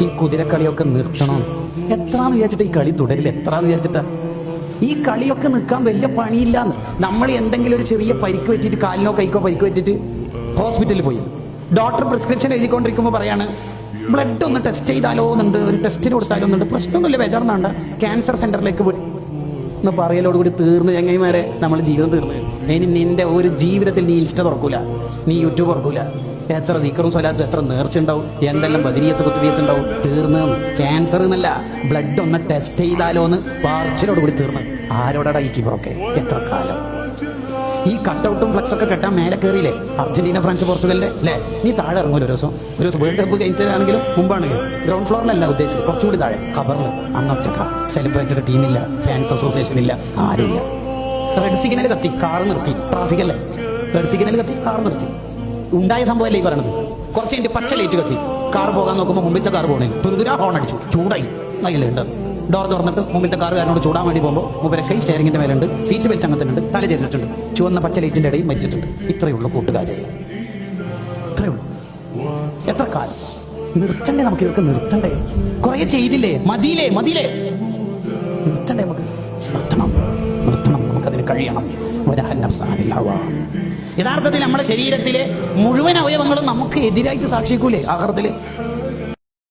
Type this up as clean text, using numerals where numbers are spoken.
ഈ കുതിരക്കളിയൊക്കെ നിർത്തണം. എത്രാന്ന് വിചാരിച്ചിട്ട് ഈ കളി തുടരില്ല? എത്രാന്ന് വിചാരിച്ചിട്ടാ ഈ കളിയൊക്കെ നിൽക്കാൻ വലിയ പണിയില്ലാന്ന്. നമ്മൾ എന്തെങ്കിലും ഒരു ചെറിയ പരിക്ക് പറ്റിയിട്ട്, കാലിനോ കൈക്കോ പരിക്ക് പറ്റിയിട്ട് ഹോസ്പിറ്റലിൽ പോയി, ഡോക്ടർ പ്രിസ്ക്രിപ്ഷൻ എഴുതിക്കൊണ്ടിരിക്കുമ്പോൾ പറയാണ് ബ്ലഡ് ഒന്ന് ടെസ്റ്റ് ചെയ്താലോ എന്നുണ്ട്, ഒരു ടെസ്റ്റിന് കൊടുത്താലോ എന്നുണ്ട്. പ്രശ്നമൊന്നുമില്ല, ബേജാറൊന്നുണ്ട്, ക്യാൻസർ സെന്ററിലേക്ക് പോയി എന്ന് പറയലോടുകൂടി തീർന്ന് ചങ്ങായിമാരെ നമ്മൾ ജീവിതം തീർന്ന്. ഇനി നിന്റെ ഒരു ജീവിതത്തിൽ നീ ഇൻസ്റ്റ തുറക്കൂല, നീ യൂട്യൂബ് തുറക്കൂല. എത്ര ദിക്റും സ്വലാത്തും എത്ര നേർച്ച ഉണ്ടാവും, എന്തെല്ലാം ബദരിയത്ത് കുത്തുബിയത്തുണ്ടാവും. തീർന്ന് ക്യാൻസർ എന്നല്ല, ബ്ലഡ് ഒന്ന് ടെസ്റ്റ് ചെയ്താലോ എന്ന് പാർച്ചിലോടുകൂടി തീർന്ന്. ആരോടാ ഈ കിബറൊക്കെ? എത്ര കാലം ഈ കട്ടൗട്ടും ഫ്ലക്സ് ഒക്കെ കെട്ടാൻ മേലെ കയറിയില്ലേ? അർജന്റീന, ഫ്രാൻസ്, പോർച്ചുഗലിന്റെ അല്ലേ? നീ താഴെ ഇറങ്ങൂല ഒരു ദിവസം വേൾഡ് കപ്പ് കഴിഞ്ഞാണെങ്കിലും മുമ്പാണെങ്കിലും ഗ്രൗണ്ട് ഫ്ലോറിലല്ല ഉദ്ദേശിച്ചത്, കുറച്ചുകൂടി താഴെ ഖബറിൽ. അന്നൊറ്റക്ക സെലിബ്രേറ്റഡ് ടീമില്ല, ഫാൻസ് അസോസിയേഷൻ ഇല്ല, ആരുമില്ല. റെഡ് സിഗ്നൽ കത്തി കാറ് നിർത്തി, ട്രാഫിക് അല്ലേ, റെഡ് സിഗ്നൽ കത്തി കാറ് നിർത്തി. ഉണ്ടായ സംഭവമല്ലേ ഈ പറയണത്? കുറച്ച് കഴിഞ്ഞിട്ട് പച്ച ലൈറ്റ് കത്തി, കാർ പോകാൻ നോക്കുമ്പോൾ മുമ്പിലത്തെ കാർ പോകണില്ല, തുരുതുരാ ഹോൺ അടിച്ചു, ചൂടായി. അതിലുണ്ട് ഡോർ തുറന്നിട്ട് മുമ്പിലത്തെ കാറുകാരനോട് ചൂടാൻ വേണ്ടി പോകുമ്പോൾ മൂപ്പരെ കൈ സ്റ്റെയറിംഗിന്റെ മേലുണ്ട്, സീറ്റ് ബെൽറ്റ് അങ്ങനത്തെ തല ചേർന്നിട്ടുണ്ട്, ചുവന്ന പച്ച ലൈറ്റിന്റെ ഇടയിൽ മരിച്ചിട്ടുണ്ട്. ഇത്രയുള്ള കൂട്ടുകാരെ, ഇത്രയുള്ളൂ. എത്ര കാലം നിർത്തണ്ടേ? നമുക്ക് ഇതൊക്കെ നിർത്തണ്ടേ? കുറെ ചെയ്തില്ലേ? മതിയില്ലേ? നിർത്തണ്ടേ? നമുക്ക് നിർത്തണം, നമുക്കതിന് കഴിയണം. യഥാർത്ഥത്തിൽ നമ്മുടെ ശരീരത്തിലെ മുഴുവൻ അവയവങ്ങളും നമുക്ക് എതിരായിട്ട് സാക്ഷിക്കൂലേ ആഖിറത്തില്?